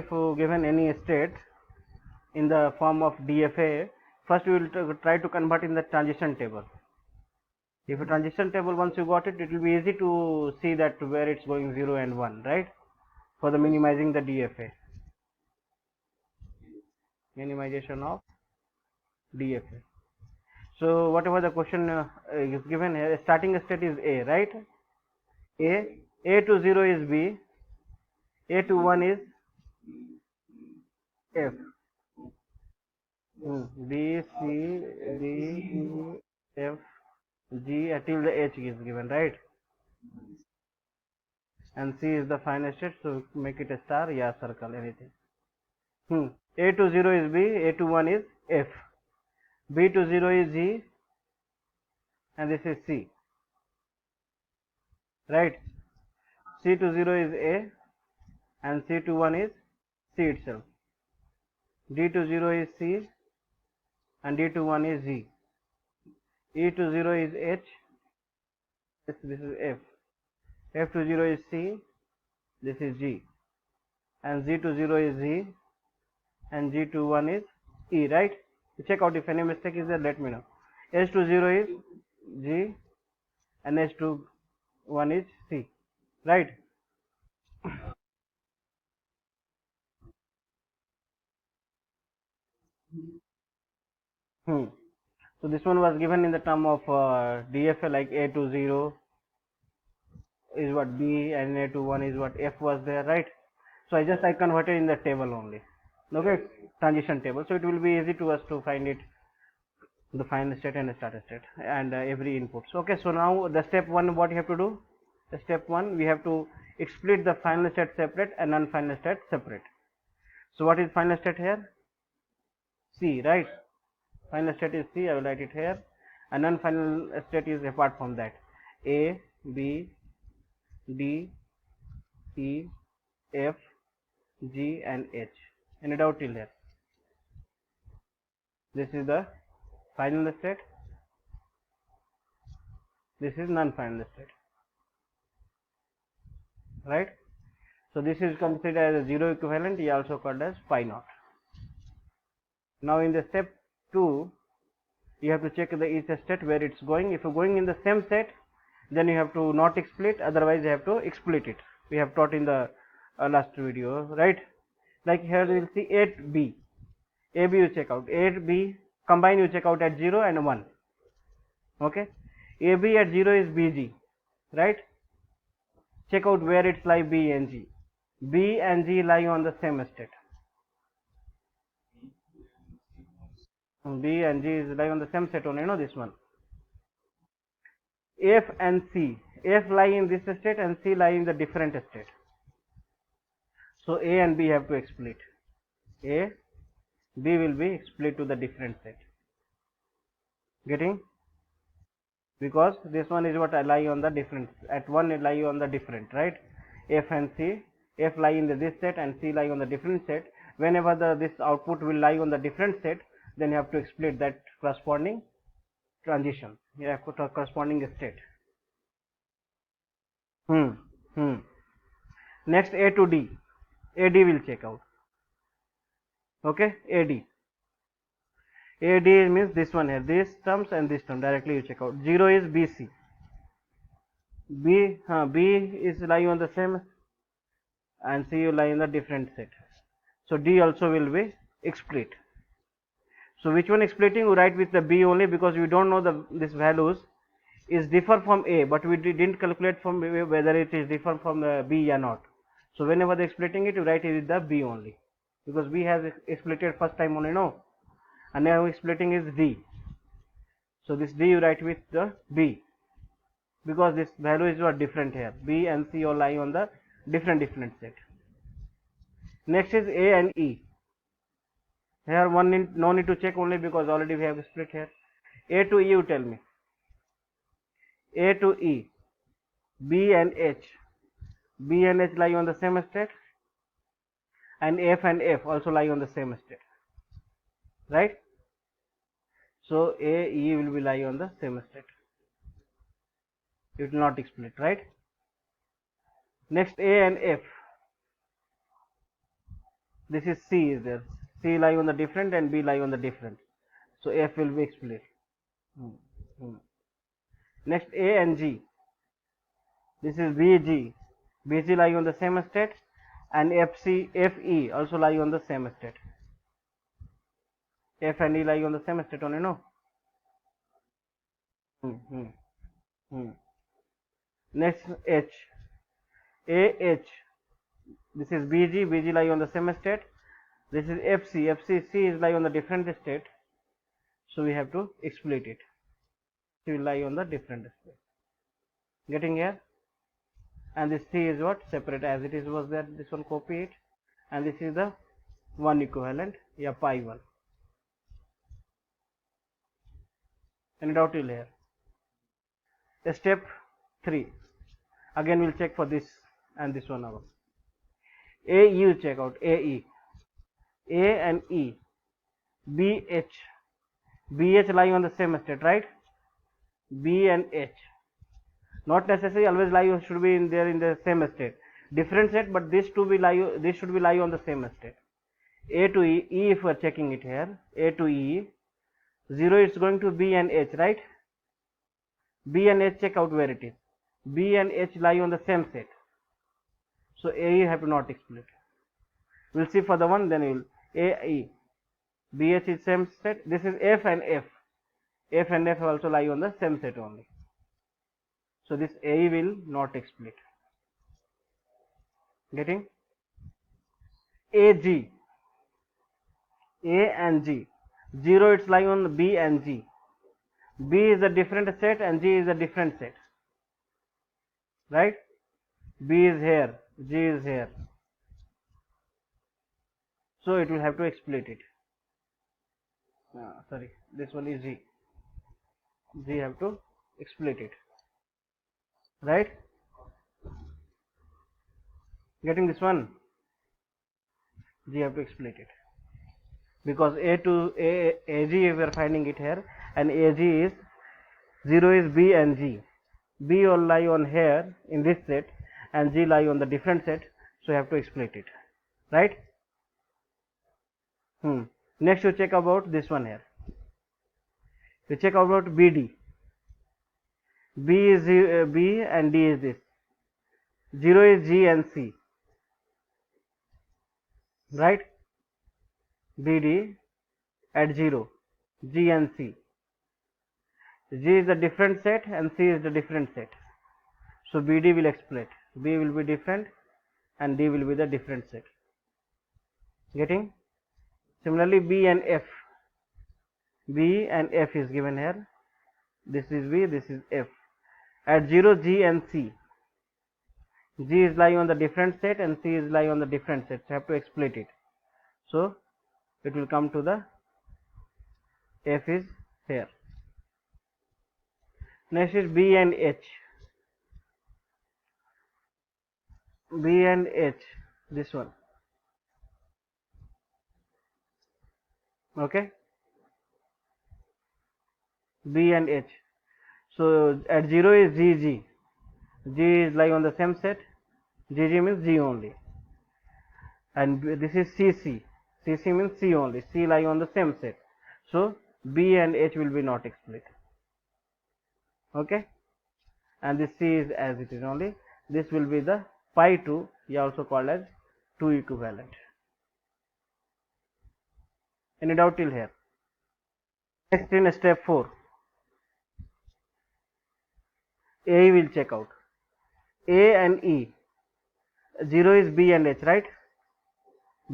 given any state in the form of DFA, first we will try to convert in the transition table. If a transition table, once you got it, it will be easy to see that where it's going 0 and 1, right? For the minimizing the DFA. Minimization of DFA. So whatever the question is given here, starting state is A, right? A to 0 is B, A to 1 is F. B, C, D, E, F, G till the H is given, right? And C is the final state, so make it a star, yeah, circle, anything. A to 0 is B, A to 1 is F, B to 0 is G, and this is C, right? C to 0 is A, and C to 1 is C itself. D to 0 is C, and D to 1 is G. E to 0 is H, this is F. F to 0 is C, this is G. And Z to 0 is Z, and G to 1 is E, right? Check out if any mistake is there, let me know. H to 0 is G, and H to 1 is C, right? So this one was given in the term of DFA, like A to 0 is what B, and A to 1 is what F was there, right? So I converted in the table only, okay, transition table. So it will be easy to us to find it, the final state and the starter state, and every input. So, okay, so now the step 1, what you have to do? The step 1, we have to split the final state separate and non-final state separate. So what is final state here? C, right? Final state is C, I will write it here, and non-final state is apart from that, A, B, D, E, F, G, and H. Any doubt till here? This is the final state, this is non-final state, right? So this is considered as a zero equivalent, also called as phi naught. Now in the step 2, you have to check the each state where it's going. If you're going in the same set, then you have to not split, otherwise you have to split it. We have taught in the last video, right? Like here you will see 8B. AB you check out, 8B combine you check out at 0 and 1. Okay, AB at 0 is BG, right? Check out where it's lie B and G. B and G lie on the same state. B and G is lie on the same set only, this one. F and C. F lie in this state and C lie in the different state. So A and B have to split. A, B will be split to the different set. Getting? Because this one is what I lie on the different, at one it lie on the different, right? F and C, F lie in this set and C lie on the different set. Whenever this output will lie on the different set, then you have to split that corresponding transition. You have to corresponding state. Next A to D. AD will check out. Okay, AD. AD means this one here, this terms and this term directly you check out. 0 is BC. B is lying on the same and C will lie in the different set. So D also will be split. So which one is splitting? We write with the B only, because we don't know this values is differ from A, but we didn't calculate from whether it is different from the B or not. So whenever they are splitting it, you write it with the B only, because B has splitted first time only, and now splitting is D. So this D you write with the B, because this value is what different here. B and C all lie on the different set. Next is A and E. Here no need to check only, because already we have split here. A to E, you tell me. A to E, B and H. B and H lie on the same state, and F and F also lie on the same state, right? So A, E will be lie on the same state. It will not split, right? Next A and F. this is C is there. C lie on the different and B lie on the different. So F will be split. Next A and G. This is BG. BG lie on the same state and FE also lie on the same state. F and E lie on the same state only, no? Next H. AH. This is BG. BG lie on the same state. This is FC. C is lie on the different state. So we have to split it. C will lie on the different state. Getting here? And this C is what? Separate as it is was there. This one copy it. And this is the one equivalent. Yeah, pi 1. Any doubt till here? Step 3. Again we'll check for this and this one now. A you check out. AE. A and E. BH. BH lie on the same state, right? B and H. Not necessarily always lie should be in the same state. Different state, but this should be lie on the same state. A to E. E if we are checking it here. A to E. 0 is going to B and H, right? B and H, check out where it is. B and H lie on the same set. So A you have to not split. We'll see for the one, then we'll AE. BH is same set. This is F and F. F and F also lie on the same set only. So this AE will not split. Getting? AG. A and G. 0 it's lie on B and G. B is a different set and G is a different set. Right? B is here, G is here. So it will have to split it. Sorry, this one is G. G have to split it. Right? Getting this one? G have to split it. Because AG we are finding it here, and AG is 0 is B and G. B will lie on here in this set and G lie on the different set, so you have to split it, right? Next you check about this one here. You check about BD. B is B and D is this. 0 is G and C, right? BD at 0, G and C. G is the different set and C is the different set. So BD will split. B will be different and D will be the different set. Getting? Similarly B and F. B and F is given here. This is B, this is F. At 0, G and C. G is lying on the different set and C is lying on the different set. So you have to split it. So it will come to the F is here. Next is B and H. B and H, this one. Okay. B and H. So at 0 is GG. G is lying on the same set. GG means G only. And this is CC. CC means C only. C lying on the same set. So B and H will be not split. Okay. And this C is as it is only. This will be the pi 2, also called as 2 equivalent. Any doubt till here? Next in step 4. A will check out. A and E. 0 is B and H, right?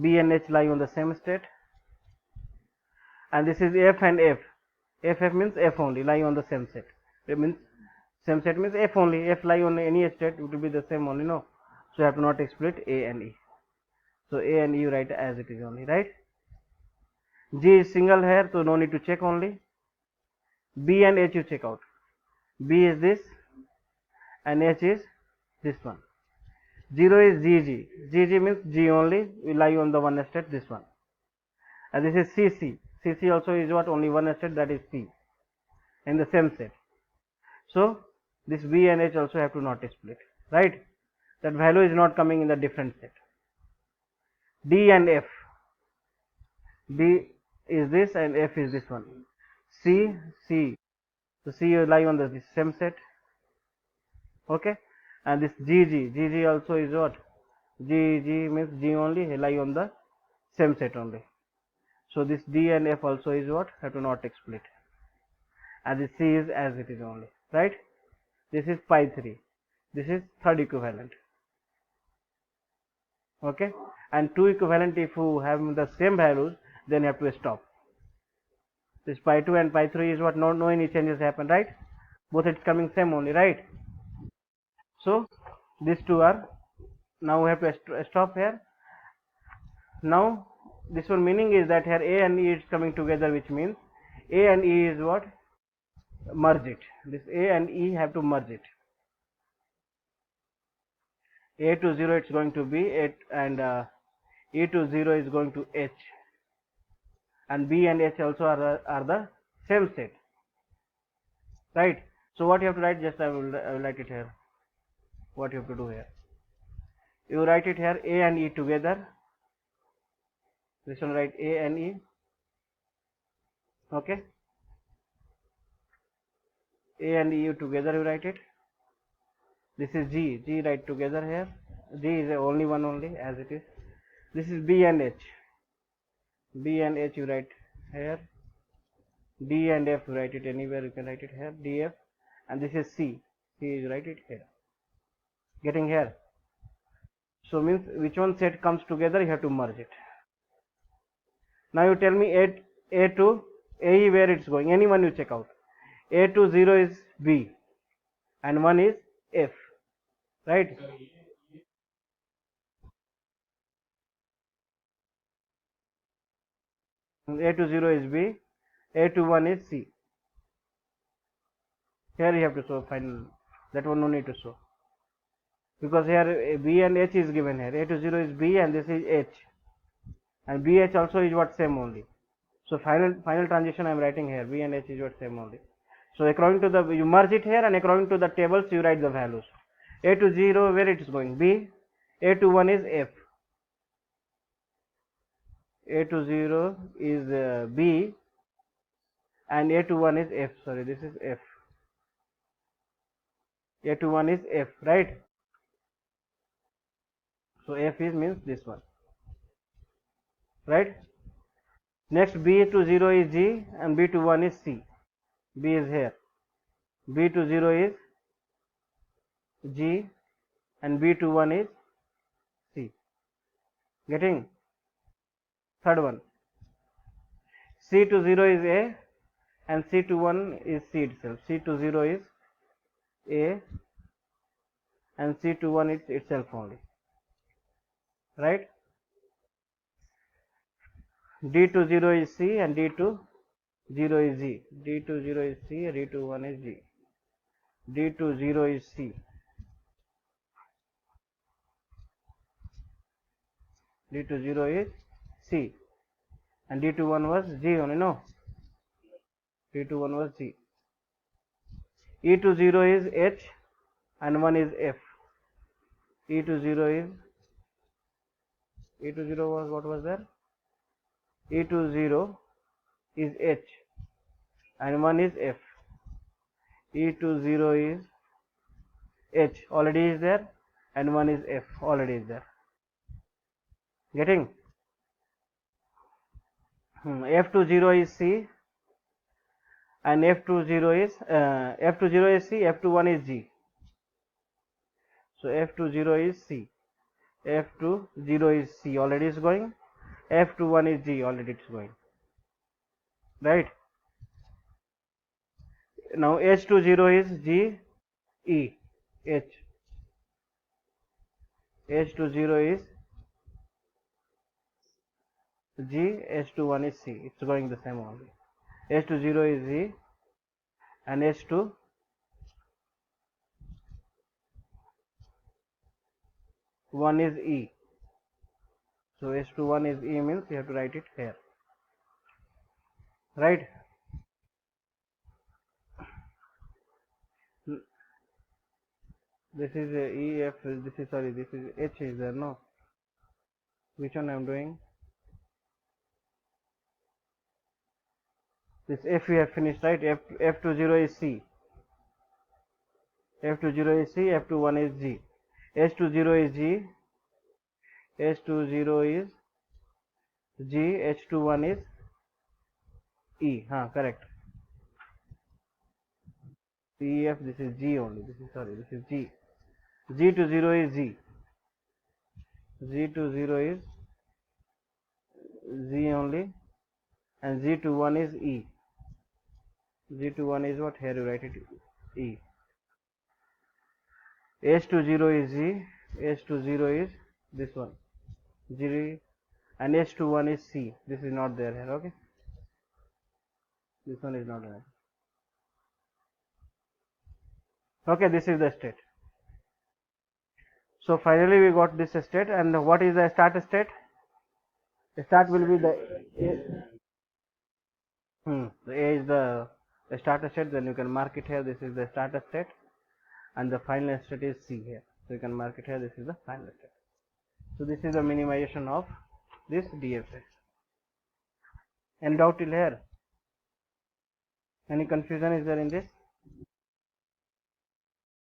B and H lie on the same state. And this is F and F. F means F only, lie on the same set. It means same set means F only. F lie on any state, it will be the same only, no? So you have to not split A and E. So A and E you write as it is only, right? G is single here, so no need to check only. B and H you check out. B is this and H is this one. 0 is GG. GG means G only, we lie on the one state, this one. And this is CC. CC also is what? Only one state, that is C. In the same set. So this B and H also have to not split, right? That value is not coming in the different set. D and F. B is this and F is this one. C, C. So C will lie on the same set. Okay. And this G, G also is what? G means G only lie on the same set only. So this D and F also is what? Have to not split. And this C is as it is only. Right? This is pi 3. This is third equivalent. Okay. And two equivalent, if you have the same values, then you have to stop. This pi 2 and pi 3 is what? No any changes happen, right? Both it's coming same only, right? So these two are, now we have to stop here. Now this one meaning is that here A and E is coming together, which means A and E is what? Merge it. This A and E have to merge it. A to 0 it's going to be 8 and E to 0 is going to H, and B and H also are the same set, right? So what you have to write, just I will write it here. What you have to do here, you write it here, A and E together. This one write A and E. Okay, A and E together you write it. This is G write together here. G is only one only as it is. This is B and H. B and H you write here. D and F you write it anywhere, you can write it here, DF. And this is C. C you write it here. Getting here? So means which one set comes together, you have to merge it. Now you tell me A to AE where it's going. Anyone you check out. A to 0 is B and 1 is F. Right? A to 0 is B. A to 1 is C. Here you have to show final. That one no need to show. Because here B and H is given here. A to 0 is B and this is H. And BH also is what? Same only. So final transition I am writing here. B and H is what? Same only. So according to the, you merge it here, and according to the tables you write the values. A to 0 where it is going? B. A to 1 is F. A to 0 is B and A to 1 is F. Sorry, this is F. A to 1 is F, right? So F is means this one, right? Next B to 0 is G and B to 1 is C. B is here. B to 0 is G and B to 1 is C. Getting? Third one. C to 0 is A and C to 1 is C itself. C to 0 is A and C to 1 is itself only. Right? D to 0 is C and D to 0 is G. D to 0 is C, D to 1 is G. D to 0 is C. D to 0 is C. And D to 1 was G only, no? D to 1 was G. E to 0 is H and 1 is F. E to 0 is, E to 0 was, what was there? E to 0 is H and 1 is F. E to 0 is H, already is there, and 1 is F, already is there. Getting? F to 0 is C and F to 0 is F to 0 is C, F to 1 is G. So F to 0 is C, F to 0 is C, already is going, F to 1 is G, already it's going, right? Now H to 0 is G, E, H. H to 0 is G, H to 1 is C, it's going the same only. H to 0 is G and H to 1 is E. So H to 1 is E means you have to write it here, right? This is E, F, this is, sorry, this is H is there, no? Which one I am doing? This F we have finished, right? F20 is C. F20 is C, F21 is G. H20 is G, H20 is G, H21 is E. Correct. CEF, this is G only. This is G. G20 is Z. Z20 is Z only, and Z21 is E. Z21 is what? Here you write it E. H20 is Z, H20 is this one, G, and H21 is C. This is not there here, okay? This one is not there. Okay, this is the state. So finally we got this state, and what is the start state? The start will be the A is the start state, then you can mark it here, this is the start state, and the final state is C here. So you can mark it here, this is the final state. So this is the minimization of this DFA. Any doubt till here? Any confusion is there in this?